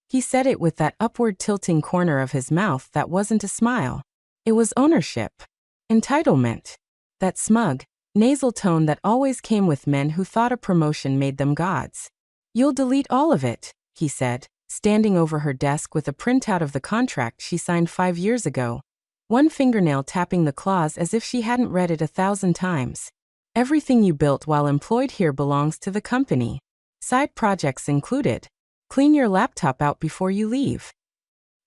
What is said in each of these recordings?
He said it with that upward tilting corner of his mouth that wasn't a smile. It was ownership. Entitlement. That smug, nasal tone that always came with men who thought a promotion made them gods. "You'll delete all of it," he said, standing over her desk with a printout of the contract she signed 5 years ago, one fingernail tapping the clause as if she hadn't read it 1,000 times. "Everything you built while employed here belongs to the company. Side projects included. Clean your laptop out before you leave."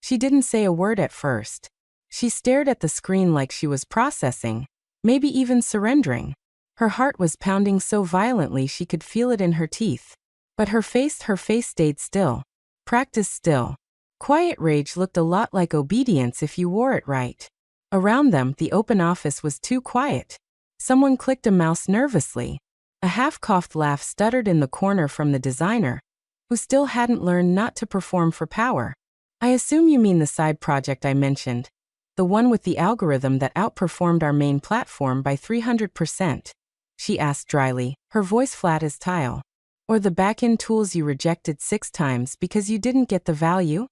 She didn't say a word at first. She stared at the screen like she was processing, maybe even surrendering. Her heart was pounding so violently she could feel it in her teeth. But her face stayed still. Practiced still. Quiet rage looked a lot like obedience if you wore it right. Around them, the open office was too quiet. Someone clicked a mouse nervously. A half-coughed laugh stuttered in the corner from the designer, who still hadn't learned not to perform for power. "I assume you mean the side project I mentioned, the one with the algorithm that outperformed our main platform by 300%, she asked dryly, her voice flat as tile. "Or the back-end tools you rejected 6 times because you didn't get the value?"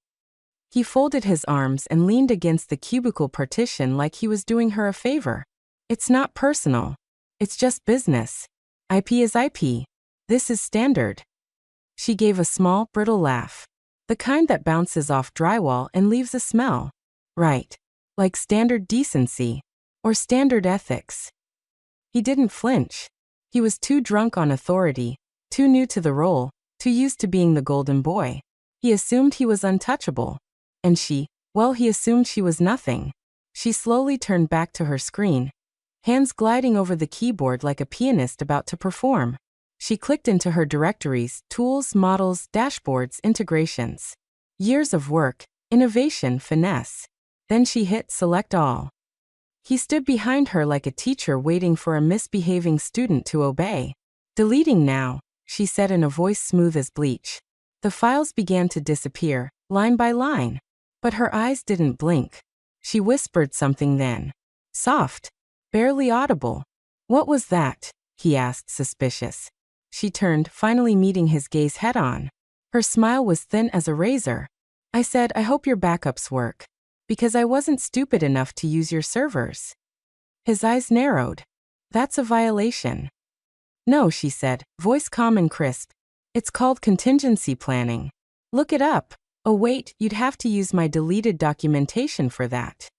He folded his arms and leaned against the cubicle partition like he was doing her a favor. "It's not personal. It's just business. IP is IP. This is standard." She gave a small, brittle laugh. The kind that bounces off drywall and leaves a smell. "Right. Like standard decency. Or standard ethics." He didn't flinch. He was too drunk on authority, too new to the role, too used to being the golden boy. He assumed he was untouchable. And he assumed she was nothing. She slowly turned back to her screen, hands gliding over the keyboard like a pianist about to perform. She clicked into her directories, tools, models, dashboards, integrations. Years of work, innovation, finesse. Then she hit select all. He stood behind her like a teacher waiting for a misbehaving student to obey. "Deleting now," she said in a voice smooth as bleach. The files began to disappear, line by line. But her eyes didn't blink. She whispered something then. Soft. Barely audible. "What was that?" he asked, suspicious. She turned, finally meeting his gaze head-on. Her smile was thin as a razor. "I said I hope your backups work. Because I wasn't stupid enough to use your servers." His eyes narrowed. "That's a violation." "No," she said, voice calm and crisp. "It's called contingency planning. Look it up. Oh wait, you'd have to use my deleted documentation for that."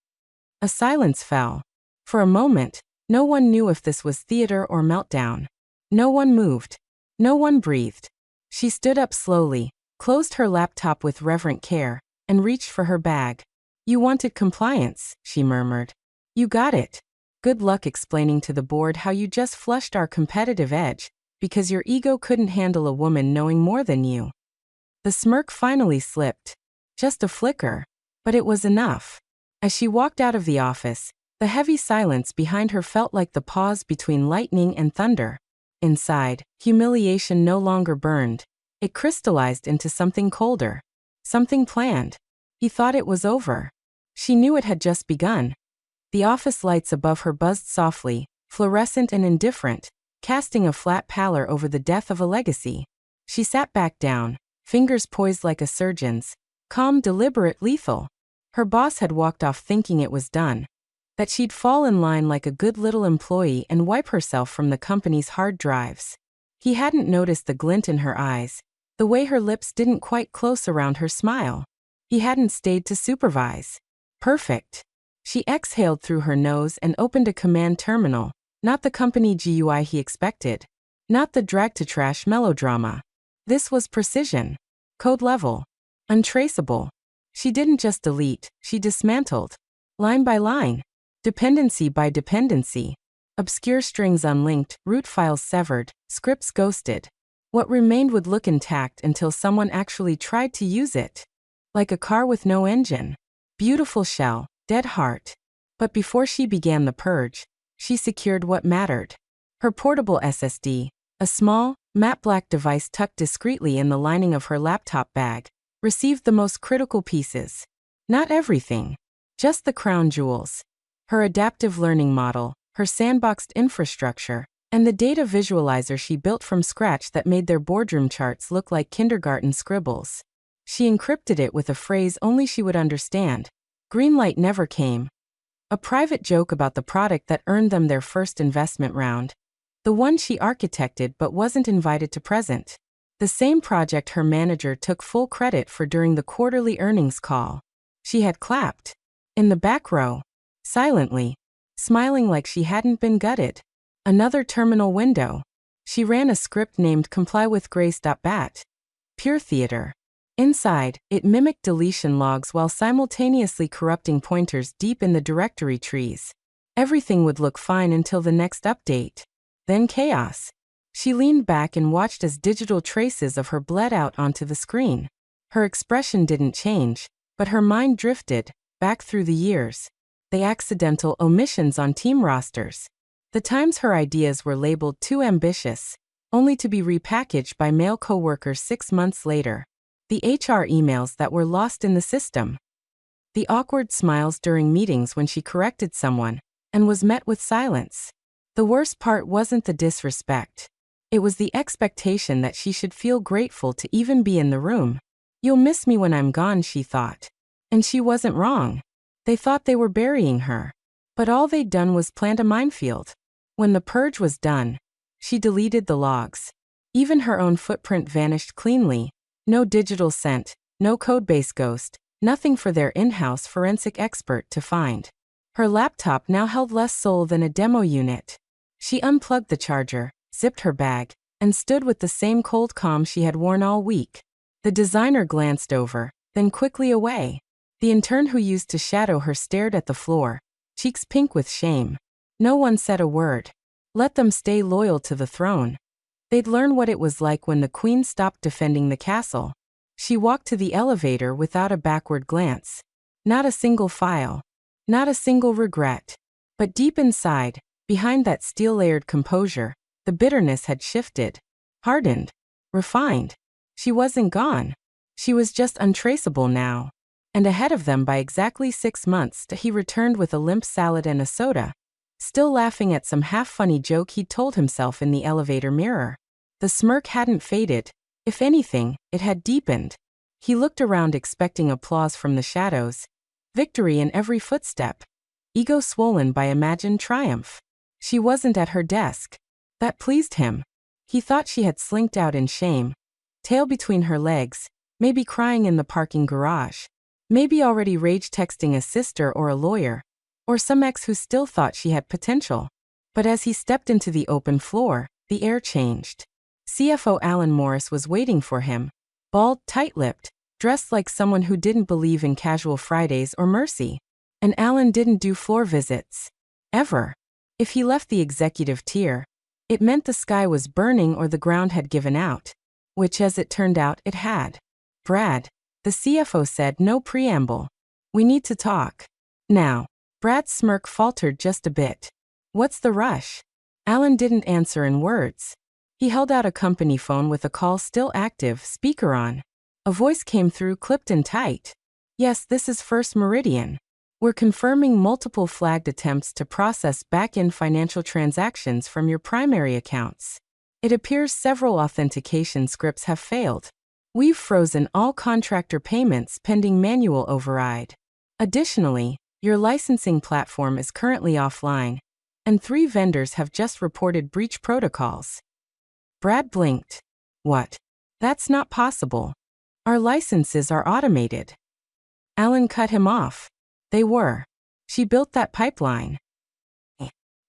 A silence fell. For a moment, no one knew if this was theater or meltdown. No one moved. No one breathed. She stood up slowly, closed her laptop with reverent care, and reached for her bag. "You wanted compliance," she murmured. "You got it. Good luck explaining to the board how you just flushed our competitive edge, because your ego couldn't handle a woman knowing more than you." The smirk finally slipped. Just a flicker. But it was enough. As she walked out of the office, the heavy silence behind her felt like the pause between lightning and thunder. Inside, humiliation no longer burned. It crystallized into something colder. Something planned. He thought it was over. She knew it had just begun. The office lights above her buzzed softly, fluorescent and indifferent, casting a flat pallor over the death of a legacy. She sat back down, fingers poised like a surgeon's, calm, deliberate, lethal. Her boss had walked off thinking it was done, that she'd fall in line like a good little employee and wipe herself from the company's hard drives. He hadn't noticed the glint in her eyes, the way her lips didn't quite close around her smile. He hadn't stayed to supervise. Perfect. She exhaled through her nose and opened a command terminal, not the company GUI he expected, not the drag-to-trash melodrama. This was precision. Code level. Untraceable. She didn't just delete, she dismantled. Line by line. Dependency by dependency. Obscure strings unlinked, root files severed, scripts ghosted. What remained would look intact until someone actually tried to use it. Like a car with no engine. Beautiful shell, dead heart. But before she began the purge, she secured what mattered. Her portable SSD, a small, matte black device tucked discreetly in the lining of her laptop bag, received the most critical pieces. Not everything. Just the crown jewels. Her adaptive learning model, her sandboxed infrastructure, and the data visualizer she built from scratch that made their boardroom charts look like kindergarten scribbles. She encrypted it with a phrase only she would understand. Green light never came. A private joke about the product that earned them their first investment round. The one she architected but wasn't invited to present. The same project her manager took full credit for during the quarterly earnings call. She had clapped. In the back row. Silently. Smiling like she hadn't been gutted. Another terminal window. She ran a script named Comply with Grace.bat. Pure theater. Inside, it mimicked deletion logs while simultaneously corrupting pointers deep in the directory trees. Everything would look fine until the next update. Then chaos. She leaned back and watched as digital traces of her bled out onto the screen. Her expression didn't change, but her mind drifted, back through the years. The accidental omissions on team rosters. The times her ideas were labeled too ambitious, only to be repackaged by male coworkers 6 months later. The HR emails that were lost in the system. The awkward smiles during meetings when she corrected someone, and was met with silence. The worst part wasn't the disrespect. It was the expectation that she should feel grateful to even be in the room. You'll miss me when I'm gone, she thought. And she wasn't wrong. They thought they were burying her. But all they'd done was plant a minefield. When the purge was done, she deleted the logs. Even her own footprint vanished cleanly. No digital scent, no codebase ghost, nothing for their in-house forensic expert to find. Her laptop now held less soul than a demo unit. She unplugged the charger, zipped her bag, and stood with the same cold calm she had worn all week. The designer glanced over, then quickly away. The intern who used to shadow her stared at the floor, cheeks pink with shame. No one said a word. Let them stay loyal to the throne. They'd learn what it was like when the queen stopped defending the castle. She walked to the elevator without a backward glance. Not a single file. Not a single regret. But deep inside, behind that steel-layered composure, the bitterness had shifted. Hardened. Refined. She wasn't gone. She was just untraceable now. And ahead of them by exactly 6 months, he returned with a limp salad and a soda. Still laughing at some half-funny joke he'd told himself in the elevator mirror. The smirk hadn't faded. If anything, it had deepened. He looked around expecting applause from the shadows. Victory in every footstep. Ego swollen by imagined triumph. She wasn't at her desk. That pleased him. He thought she had slinked out in shame. Tail between her legs, maybe crying in the parking garage. Maybe already rage texting a sister or a lawyer. Or some ex who still thought she had potential. But as he stepped into the open floor, the air changed. CFO Alan Morris was waiting for him. Bald, tight-lipped, dressed like someone who didn't believe in casual Fridays or mercy. And Alan didn't do floor visits. Ever. If he left the executive tier, it meant the sky was burning or the ground had given out. Which, as it turned out, it had. Brad, the CFO said, no preamble. We need to talk. Now. Brad's smirk faltered just a bit. What's the rush? Alan didn't answer in words. He held out a company phone with a call still active, speaker on. A voice came through, clipped and tight. Yes, this is First Meridian. We're confirming multiple flagged attempts to process back-end financial transactions from your primary accounts. It appears several authentication scripts have failed. We've frozen all contractor payments pending manual override. Additionally, your licensing platform is currently offline, and 3 vendors have just reported breach protocols. Brad blinked. What? That's not possible. Our licenses are automated. Alan cut him off. They were. She built that pipeline.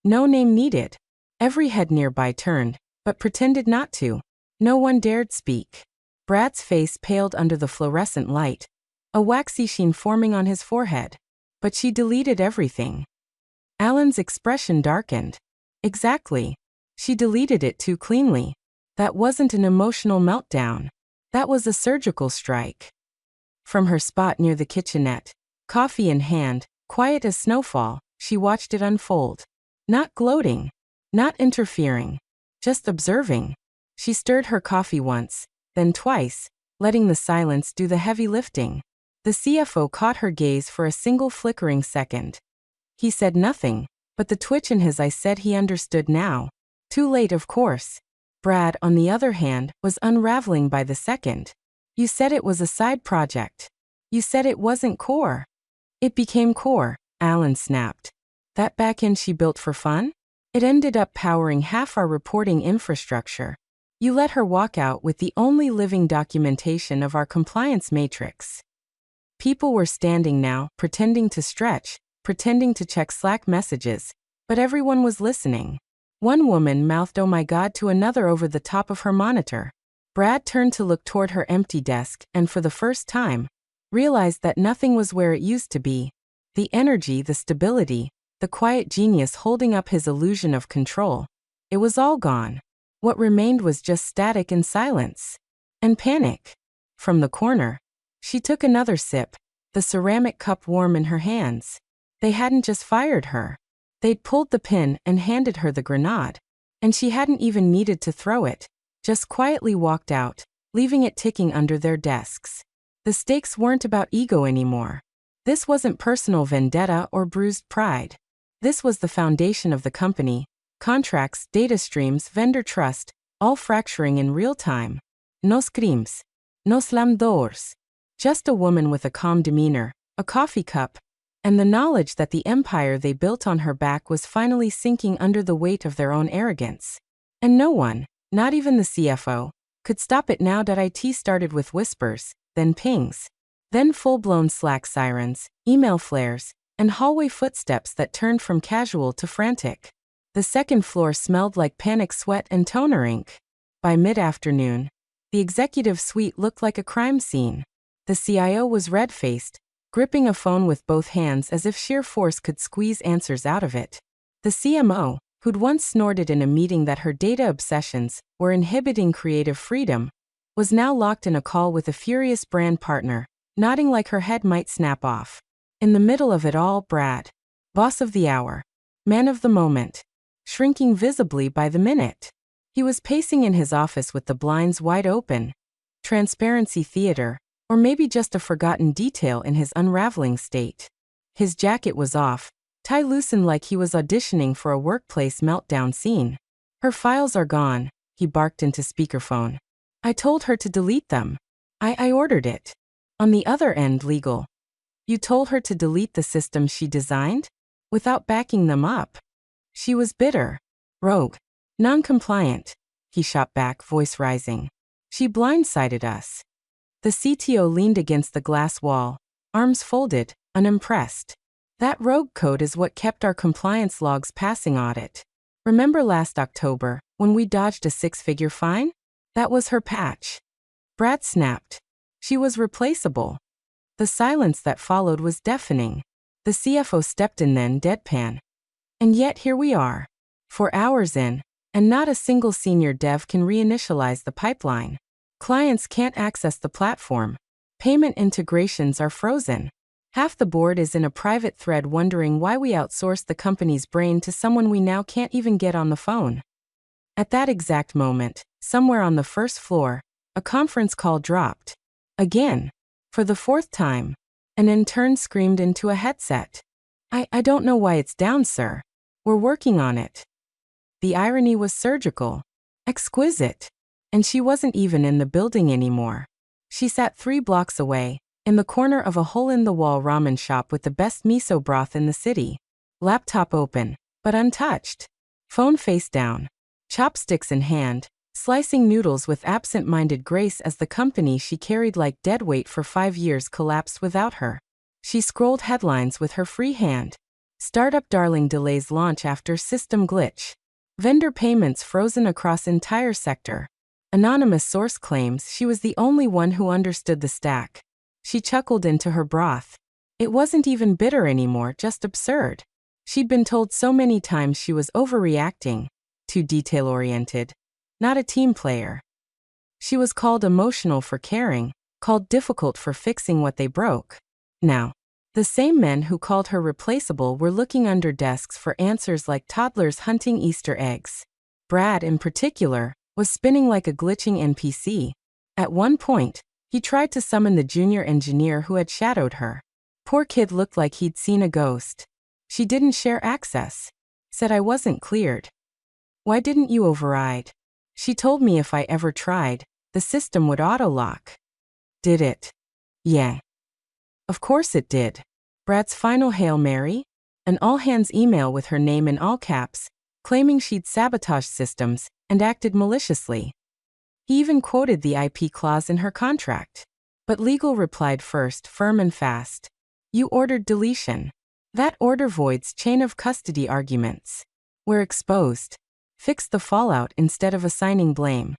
No name needed. Every head nearby turned, but pretended not to. No one dared speak. Brad's face paled under the fluorescent light, a waxy sheen forming on his forehead. But she deleted everything. Alan's expression darkened. Exactly. She deleted it too cleanly. That wasn't an emotional meltdown. That was a surgical strike. From her spot near the kitchenette, coffee in hand, quiet as snowfall, she watched it unfold. Not gloating. Not interfering. Just observing. She stirred her coffee once, then twice, letting the silence do the heavy lifting. The CFO caught her gaze for a single flickering second. He said nothing, but the twitch in his eye said he understood now. Too late, of course. Brad, on the other hand, was unraveling by the second. You said it was a side project. You said it wasn't core. It became core, Alan snapped. That backend she built for fun? It ended up powering half our reporting infrastructure. You let her walk out with the only living documentation of our compliance matrix. People were standing now, pretending to stretch, pretending to check Slack messages, but everyone was listening. One woman mouthed "Oh my God" to another over the top of her monitor. Brad turned to look toward her empty desk and for the first time, realized that nothing was where it used to be. The energy, the stability, the quiet genius holding up his illusion of control. It was all gone. What remained was just static and silence. And panic. From the corner, she took another sip, the ceramic cup warm in her hands. They hadn't just fired her. They'd pulled the pin and handed her the grenade. And she hadn't even needed to throw it, just quietly walked out, leaving it ticking under their desks. The stakes weren't about ego anymore. This wasn't personal vendetta or bruised pride. This was the foundation of the company. Contracts, data streams, vendor trust, all fracturing in real time. No screams. No slam doors. Just a woman with a calm demeanor, a coffee cup, and the knowledge that the empire they built on her back was finally sinking under the weight of their own arrogance. And no one, not even the CFO, could stop it now. IT started with whispers, then pings, then full-blown Slack sirens, email flares, and hallway footsteps that turned from casual to frantic. The second floor smelled like panic sweat and toner ink. By mid-afternoon, the executive suite looked like a crime scene. The CIO was red-faced, gripping a phone with both hands as if sheer force could squeeze answers out of it. The CMO, who'd once snorted in a meeting that her data obsessions were inhibiting creative freedom, was now locked in a call with a furious brand partner, nodding like her head might snap off. In the middle of it all, Brad, boss of the hour, man of the moment, shrinking visibly by the minute. He was pacing in his office with the blinds wide open. Transparency theater, or maybe just a forgotten detail in his unraveling state. His jacket was off, tie loosened like he was auditioning for a workplace meltdown scene. Her files are gone, he barked into speakerphone. I told her to delete them. I ordered it. On the other end, legal. You told her to delete the system she designed? Without backing them up. She was bitter, rogue, non-compliant, he shot back, voice rising. She blindsided us. The CTO leaned against the glass wall, arms folded, unimpressed. That rogue code is what kept our compliance logs passing audit. Remember last October, when we dodged a six-figure fine? That was her patch. Brad snapped. She was replaceable. The silence that followed was deafening. The CFO stepped in then, deadpan. And yet here we are. 4 hours in, and not a single senior dev can reinitialize the pipeline. Clients can't access the platform. Payment integrations are frozen. Half the board is in a private thread wondering why we outsourced the company's brain to someone we now can't even get on the phone. At that exact moment, somewhere on the first floor, a conference call dropped. Again. For the 4th time. An intern screamed into a headset. I don't know why it's down, sir. We're working on it. The irony was surgical. Exquisite. And she wasn't even in the building anymore. She sat 3 blocks away, in the corner of a hole-in-the-wall ramen shop with the best miso broth in the city. Laptop open, but untouched. Phone face down. Chopsticks in hand, slicing noodles with absent-minded grace as the company she carried like deadweight for 5 years collapsed without her. She scrolled headlines with her free hand. Startup darling delays launch after system glitch. Vendor payments frozen across entire sector. Anonymous source claims she was the only one who understood the stack. She chuckled into her broth. It wasn't even bitter anymore, just absurd. She'd been told so many times she was overreacting, too detail-oriented, not a team player. She was called emotional for caring, called difficult for fixing what they broke. Now, the same men who called her replaceable were looking under desks for answers like toddlers hunting Easter eggs. Brad, in particular, was spinning like a glitching NPC. At one point, he tried to summon the junior engineer who had shadowed her. Poor kid looked like he'd seen a ghost. She didn't share access. Said I wasn't cleared. Why didn't you override? She told me if I ever tried, the system would auto-lock. Did it? Yeah. Of course it did. Brad's final Hail Mary? An all-hands email with her name in all caps, claiming she'd sabotaged systems and acted maliciously. He even quoted the IP clause in her contract. But legal replied first, firm and fast. You ordered deletion. That order voids chain of custody arguments. We're exposed. Fix the fallout instead of assigning blame.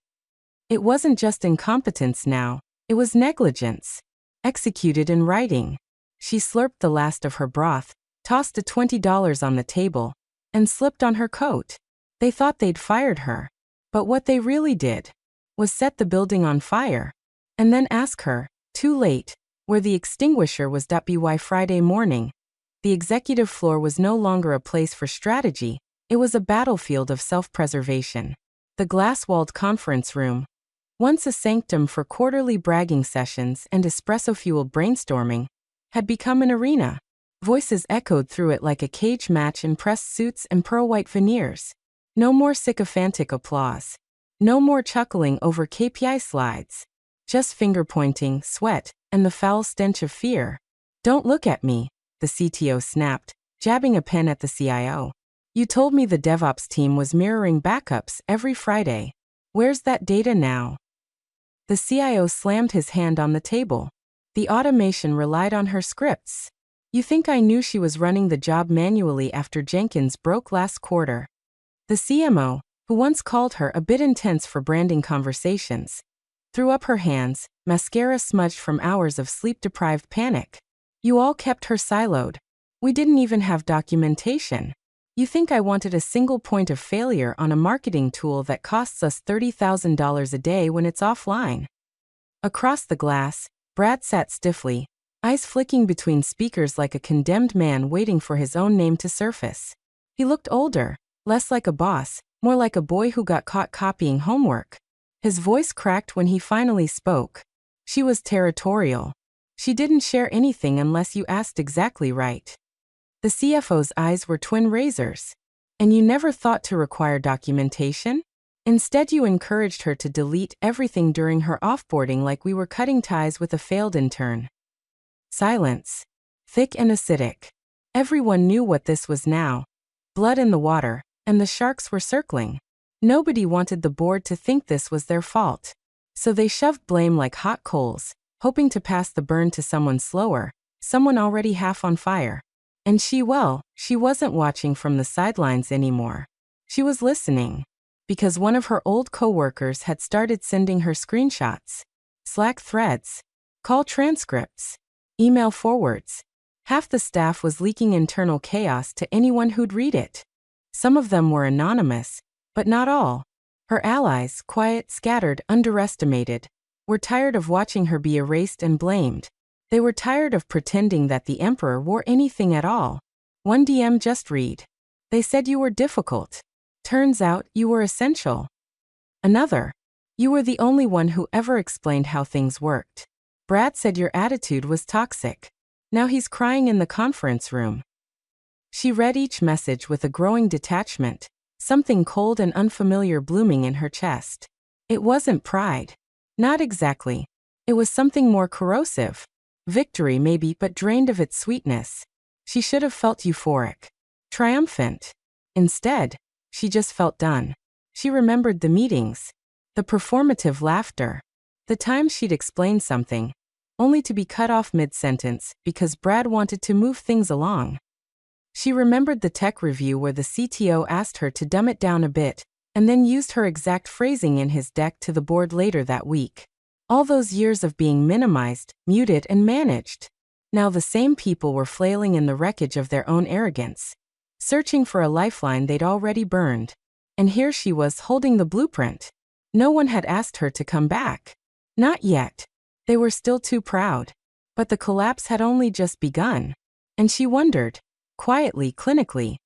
It wasn't just incompetence now, it was negligence. Executed in writing. She slurped the last of her broth, tossed the $20 on the table, and slipped on her coat. They thought they'd fired her. But what they really did was set the building on fire, and then ask her, too late, where the extinguisher was. By Friday morning, the executive floor was no longer a place for strategy, it was a battlefield of self-preservation. The glass-walled conference room, once a sanctum for quarterly bragging sessions and espresso-fueled brainstorming, had become an arena. Voices echoed through it like a cage match in pressed suits and pearl-white veneers. No more sycophantic applause. No more chuckling over KPI slides. Just finger-pointing, sweat, and the foul stench of fear. Don't look at me, the CTO snapped, jabbing a pen at the CIO. You told me the DevOps team was mirroring backups every Friday. Where's that data now? The CIO slammed his hand on the table. The automation relied on her scripts. You think I knew she was running the job manually after Jenkins broke last quarter? The CMO, who once called her a bit intense for branding conversations, threw up her hands, mascara smudged from hours of sleep-deprived panic. You all kept her siloed. We didn't even have documentation. You think I wanted a single point of failure on a marketing tool that costs us $30,000 a day when it's offline? Across the glass, Brad sat stiffly, eyes flicking between speakers like a condemned man waiting for his own name to surface. He looked older, less like a boss, more like a boy who got caught copying homework. His voice cracked when he finally spoke. She was territorial. She didn't share anything unless you asked exactly right. The CFO's eyes were twin razors. And you never thought to require documentation? Instead, you encouraged her to delete everything during her offboarding like we were cutting ties with a failed intern. Silence. Thick and acidic. Everyone knew what this was now. Blood in the water, and the sharks were circling. Nobody wanted the board to think this was their fault. So they shoved blame like hot coals, hoping to pass the burn to someone slower, someone already half on fire. And she wasn't watching from the sidelines anymore. She was listening. Because one of her old coworkers had started sending her screenshots, Slack threads, call transcripts, email forwards. Half the staff was leaking internal chaos to anyone who'd read it. Some of them were anonymous, but not all. Her allies, quiet, scattered, underestimated, were tired of watching her be erased and blamed. They were tired of pretending that the emperor wore anything at all. One DM just read. They said you were difficult. Turns out you were essential. Another. You were the only one who ever explained how things worked. Brad said your attitude was toxic. Now he's crying in the conference room. She read each message with a growing detachment, something cold and unfamiliar blooming in her chest. It wasn't pride. Not exactly. It was something more corrosive. Victory maybe, but drained of its sweetness. She should have felt euphoric, triumphant. Instead, she just felt done. She remembered the meetings, the performative laughter, the times she'd explained something, only to be cut off mid-sentence because Brad wanted to move things along. She remembered the tech review where the CTO asked her to dumb it down a bit, and then used her exact phrasing in his deck to the board later that week. All those years of being minimized, muted, and managed. Now the same people were flailing in the wreckage of their own arrogance, searching for a lifeline they'd already burned. And here she was holding the blueprint. No one had asked her to come back. Not yet. They were still too proud. But the collapse had only just begun. And she wondered, quietly, clinically,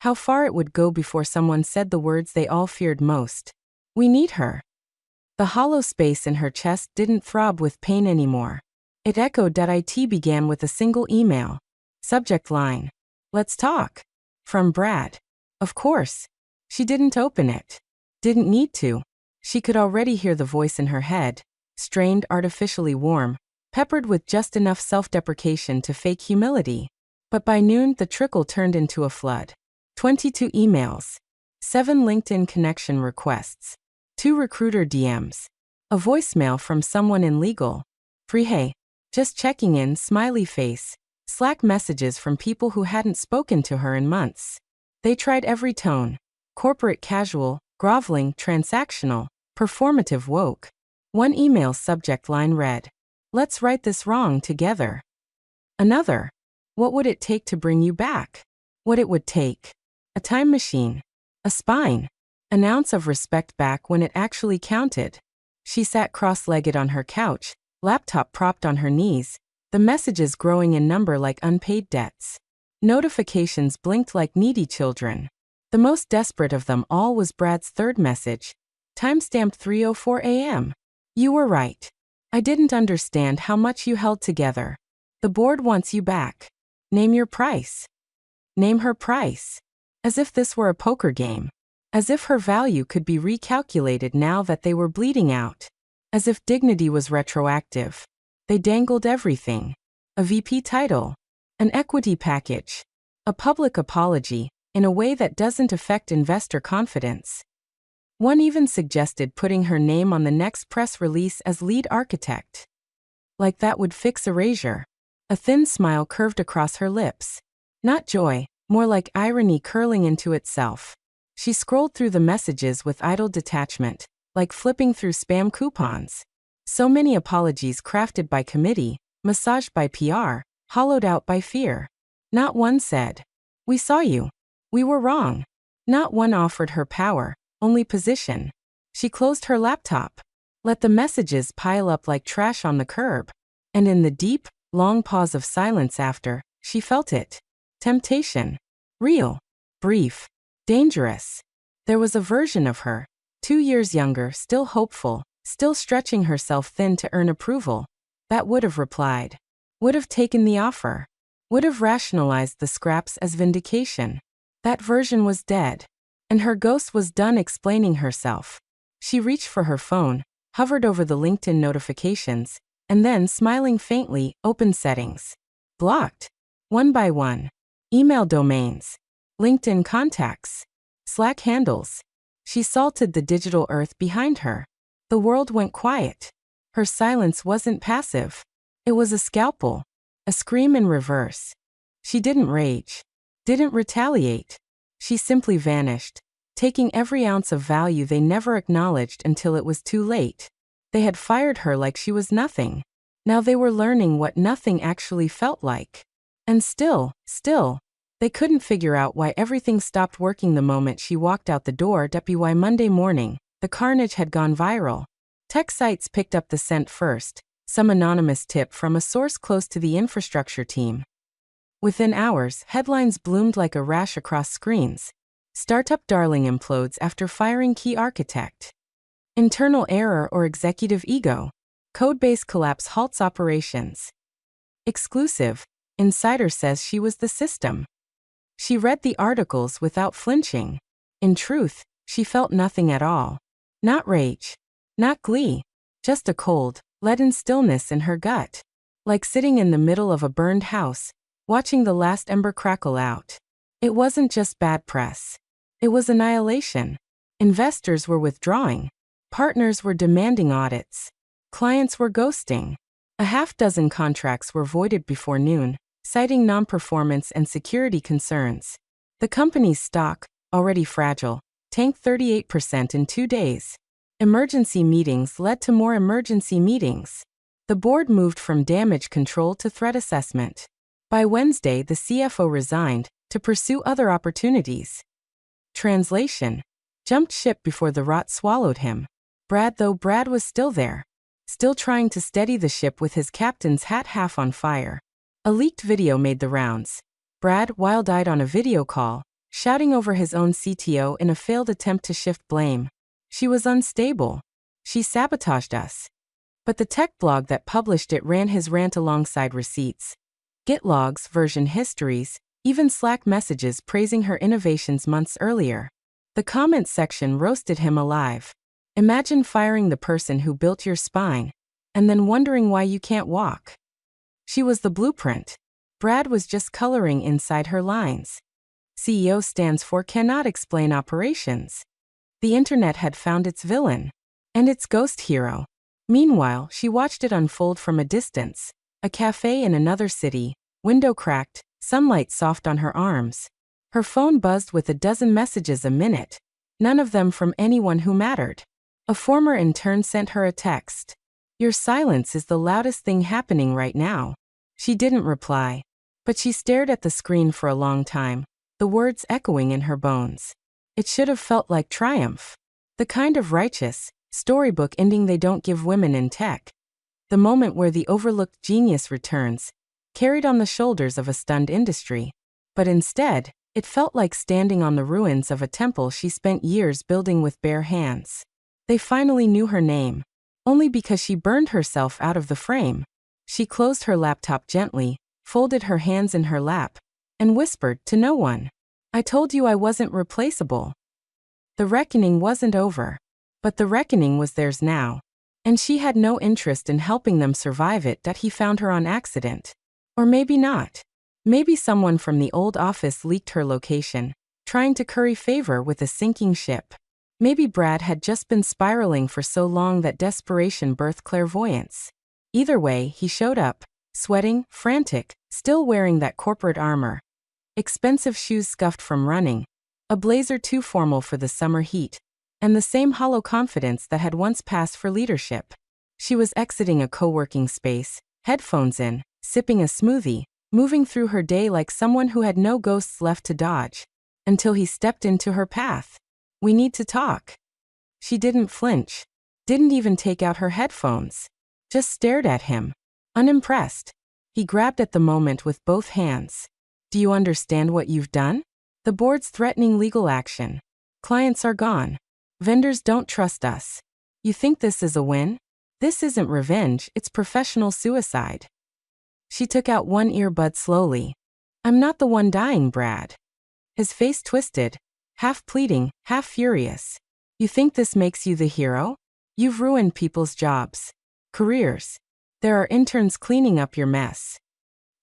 how far it would go before someone said the words they all feared most. We need her. The hollow space in her chest didn't throb with pain anymore. It echoed. It began with a single email. Subject line. Let's talk. From Brad. Of course. She didn't open it. Didn't need to. She could already hear the voice in her head, strained, artificially warm, peppered with just enough self-deprecation to fake humility. But by noon, the trickle turned into a flood. 22 emails, 7 LinkedIn connection requests, 2 recruiter DMs, a voicemail from someone in legal. Free hey, just checking in, smiley face, Slack messages from people who hadn't spoken to her in months. They tried every tone: corporate casual, groveling, transactional, performative, woke. One email's subject line read, "Let's right this wrong together." Another, "What would it take to bring you back?" What it would take. A time machine. A spine. An ounce of respect back when it actually counted. She sat cross-legged on her couch, laptop propped on her knees, the messages growing in number like unpaid debts. Notifications blinked like needy children. The most desperate of them all was Brad's third message, timestamped 3:04 a.m. "You were right. I didn't understand how much you held together. The board wants you back. Name your price." Name her price. As if this were a poker game. As if her value could be recalculated now that they were bleeding out. As if dignity was retroactive. They dangled everything. A VP title. An equity package. A public apology, in a way that doesn't affect investor confidence. One even suggested putting her name on the next press release as lead architect. Like that would fix erasure. A thin smile curved across her lips. Not joy, more like irony curling into itself. She scrolled through the messages with idle detachment, like flipping through spam coupons. So many apologies crafted by committee, massaged by PR, hollowed out by fear. Not one said, "We saw you. We were wrong." Not one offered her power, only position. She closed her laptop. Let the messages pile up like trash on the curb. And in the deep, long pause of silence after, she felt it. Temptation. Real. Brief. Dangerous. There was a version of her, 2 years younger, still hopeful, still stretching herself thin to earn approval, that would have replied. Would have taken the offer. Would have rationalized the scraps as vindication. That version was dead. And her ghost was done explaining herself. She reached for her phone, hovered over the LinkedIn notifications, and then, smiling faintly, opened settings. Blocked. One by one. Email domains. LinkedIn contacts. Slack handles. She salted the digital earth behind her. The world went quiet. Her silence wasn't passive. It was a scalpel. A scream in reverse. She didn't rage. Didn't retaliate. She simply vanished, taking every ounce of value they never acknowledged until it was too late. They had fired her like she was nothing. Now they were learning what nothing actually felt like. And still, they couldn't figure out why everything stopped working the moment she walked out the door. Why Monday morning, the carnage had gone viral. Tech sites picked up the scent first, some anonymous tip from a source close to the infrastructure team. Within hours, headlines bloomed like a rash across screens. Startup darling implodes after firing key architect. Internal error or executive ego. Codebase collapse halts operations. Exclusive. Insider says she was the system. She read the articles without flinching. In truth, she felt nothing at all. Not rage. Not glee. Just a cold, leaden stillness in her gut. Like sitting in the middle of a burned house, watching the last ember crackle out. It wasn't just bad press. It was annihilation. Investors were withdrawing. Partners were demanding audits. Clients were ghosting. A half-dozen contracts were voided before noon, citing non-performance and security concerns. The company's stock, already fragile, tanked 38% in 2 days. Emergency meetings led to more emergency meetings. The board moved from damage control to threat assessment. By Wednesday, the CFO resigned to pursue other opportunities. Translation. Jumped ship before the rot swallowed him. Brad was still there. Still trying to steady the ship with his captain's hat half on fire. A leaked video made the rounds. Brad, wild-eyed on a video call, shouting over his own CTO in a failed attempt to shift blame. She was unstable. She sabotaged us. But the tech blog that published it ran his rant alongside receipts. Git logs, version histories, even Slack messages praising her innovations months earlier. The comments section roasted him alive. Imagine firing the person who built your spine, and then wondering why you can't walk. She was the blueprint. Brad was just coloring inside her lines. CEO stands for cannot explain operations. The internet had found its villain and its ghost hero. Meanwhile, she watched it unfold from a distance. A cafe in another city, window cracked, sunlight soft on her arms. Her phone buzzed with a dozen messages a minute, none of them from anyone who mattered. A former intern sent her a text. Your silence is the loudest thing happening right now. She didn't reply, but she stared at the screen for a long time, the words echoing in her bones. It should have felt like triumph. The kind of righteous, storybook ending they don't give women in tech. The moment where the overlooked genius returns, carried on the shoulders of a stunned industry. But instead, it felt like standing on the ruins of a temple she spent years building with bare hands. They finally knew her name, only because she burned herself out of the frame. She closed her laptop gently, folded her hands in her lap, and whispered to no one, I told you I wasn't replaceable. The reckoning wasn't over, but the reckoning was theirs now. And she had no interest in helping them survive it that he found her on accident. Or maybe not. Maybe someone from the old office leaked her location, trying to curry favor with a sinking ship. Maybe Brad had just been spiraling for so long that desperation birthed clairvoyance. Either way, he showed up, sweating, frantic, still wearing that corporate armor. Expensive shoes scuffed from running, a blazer too formal for the summer heat, and the same hollow confidence that had once passed for leadership. She was exiting a co-working space, headphones in, sipping a smoothie, moving through her day like someone who had no ghosts left to dodge, until he stepped into her path. We need to talk. She didn't flinch, didn't even take out her headphones, just stared at him, unimpressed. He grabbed at the moment with both hands. Do you understand what you've done? The board's threatening legal action. Clients are gone. Vendors don't trust us. You think this is a win? This isn't revenge, it's professional suicide. She took out one earbud slowly. I'm not the one dying, Brad. His face twisted, half pleading, half furious. You think this makes you the hero? You've ruined people's jobs, careers. There are interns cleaning up your mess.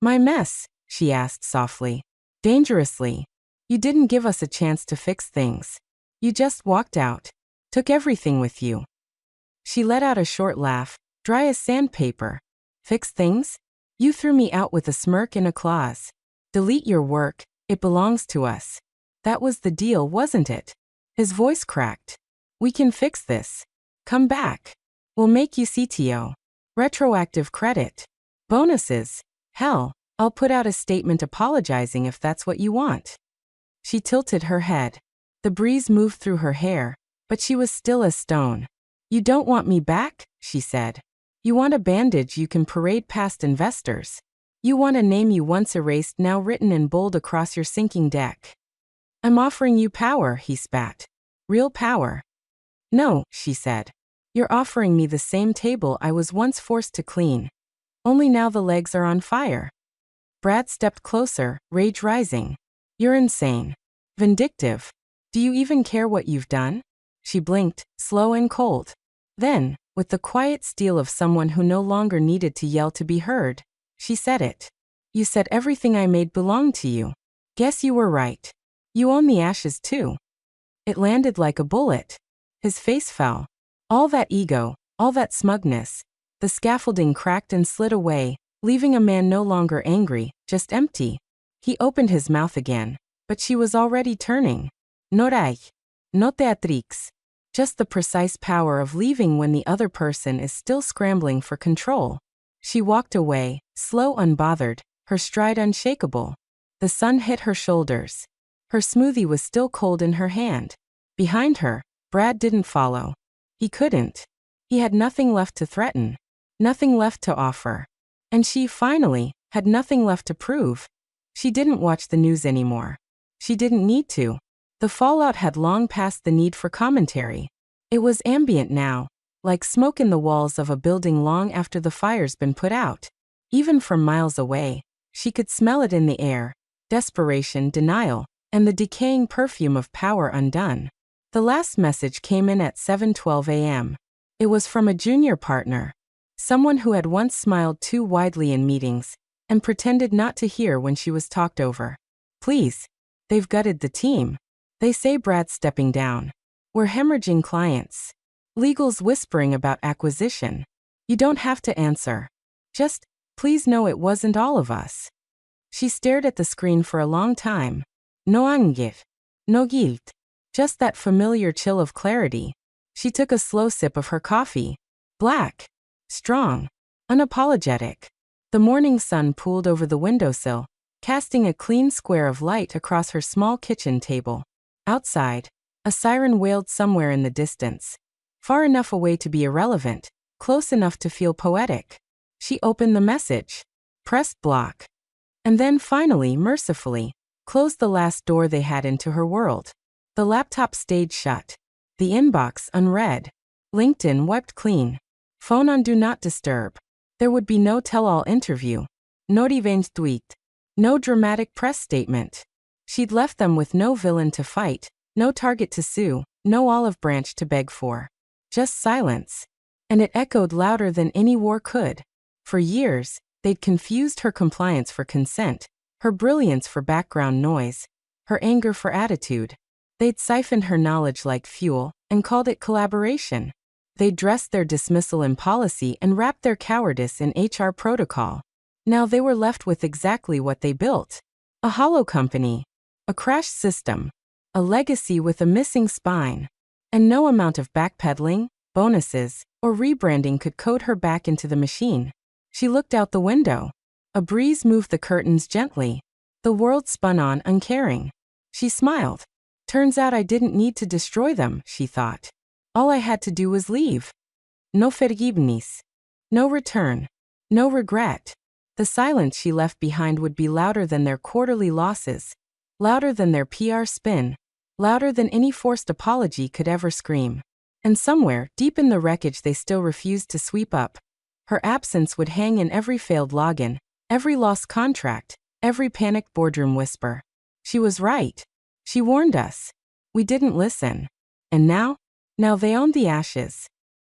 My mess? She asked softly, dangerously. You didn't give us a chance to fix things. You just walked out, took everything with you. She let out a short laugh, dry as sandpaper. Fix things? You threw me out with a smirk and a clause. Delete your work, it belongs to us. That was the deal, wasn't it? His voice cracked. We can fix this. Come back. We'll make you CTO. Retroactive credit. Bonuses. Hell, I'll put out a statement apologizing if that's what you want. She tilted her head. The breeze moved through her hair, but she was still as stone. You don't want me back? She said. You want a bandage you can parade past investors. You want a name you once erased now written in bold across your sinking deck. I'm offering you power, he spat. Real power. No, she said. You're offering me the same table I was once forced to clean. Only now the legs are on fire. Brad stepped closer, rage rising. You're insane. Vindictive. Do you even care what you've done? She blinked, slow and cold. Then, with the quiet steel of someone who no longer needed to yell to be heard, she said it. You said everything I made belonged to you. Guess you were right. You own the ashes too. It landed like a bullet. His face fell. All that ego, all that smugness. The scaffolding cracked and slid away, leaving a man no longer angry, just empty. He opened his mouth again, but she was already turning. No reich. No Teatrix. Just the precise power of leaving when the other person is still scrambling for control. She walked away, slow, unbothered, her stride unshakable. The sun hit her shoulders. Her smoothie was still cold in her hand. Behind her, Brad didn't follow. He couldn't. He had nothing left to threaten. Nothing left to offer. And she, finally, had nothing left to prove. She didn't watch the news anymore. She didn't need to. The fallout had long passed the need for commentary. It was ambient now, like smoke in the walls of a building long after the fire's been put out. Even from miles away, she could smell it in the air. Desperation, denial, and the decaying perfume of power undone. The last message came in at 7:12 a.m. It was from a junior partner. Someone who had once smiled too widely in meetings and pretended not to hear when she was talked over. Please. They've gutted the team. They say Brad's stepping down. We're hemorrhaging clients. Legal's whispering about acquisition. You don't have to answer. Just, please know it wasn't all of us. She stared at the screen for a long time. No angif. No guilt. Just that familiar chill of clarity. She took a slow sip of her coffee. Black. Strong. Unapologetic. The morning sun pooled over the windowsill, casting a clean square of light across her small kitchen table. Outside, a siren wailed somewhere in the distance. Far enough away to be irrelevant, close enough to feel poetic. She opened the message, pressed block, and then finally, mercifully, closed the last door they had into her world. The laptop stayed shut. The inbox unread. LinkedIn wiped clean. Phone on Do Not Disturb. There would be no tell-all interview. No revenge tweet. No dramatic press statement. She'd left them with no villain to fight, no target to sue, no olive branch to beg for. Just silence. And it echoed louder than any war could. For years, they'd confused her compliance for consent, her brilliance for background noise, her anger for attitude. They'd siphoned her knowledge like fuel and called it collaboration. They dressed their dismissal in policy and wrapped their cowardice in HR protocol. Now they were left with exactly what they built. A hollow company. A crashed system. A legacy with a missing spine. And no amount of backpedaling, bonuses, or rebranding could code her back into the machine. She looked out the window. A breeze moved the curtains gently. The world spun on uncaring. She smiled. Turns out I didn't need to destroy them, she thought. All I had to do was leave. No vergibnis. No return. No regret. The silence she left behind would be louder than their quarterly losses, louder than their PR spin, louder than any forced apology could ever scream. And somewhere, deep in the wreckage they still refused to sweep up, her absence would hang in every failed login, every lost contract, every panicked boardroom whisper. She was right. She warned us. We didn't listen. And now they owned the ashes.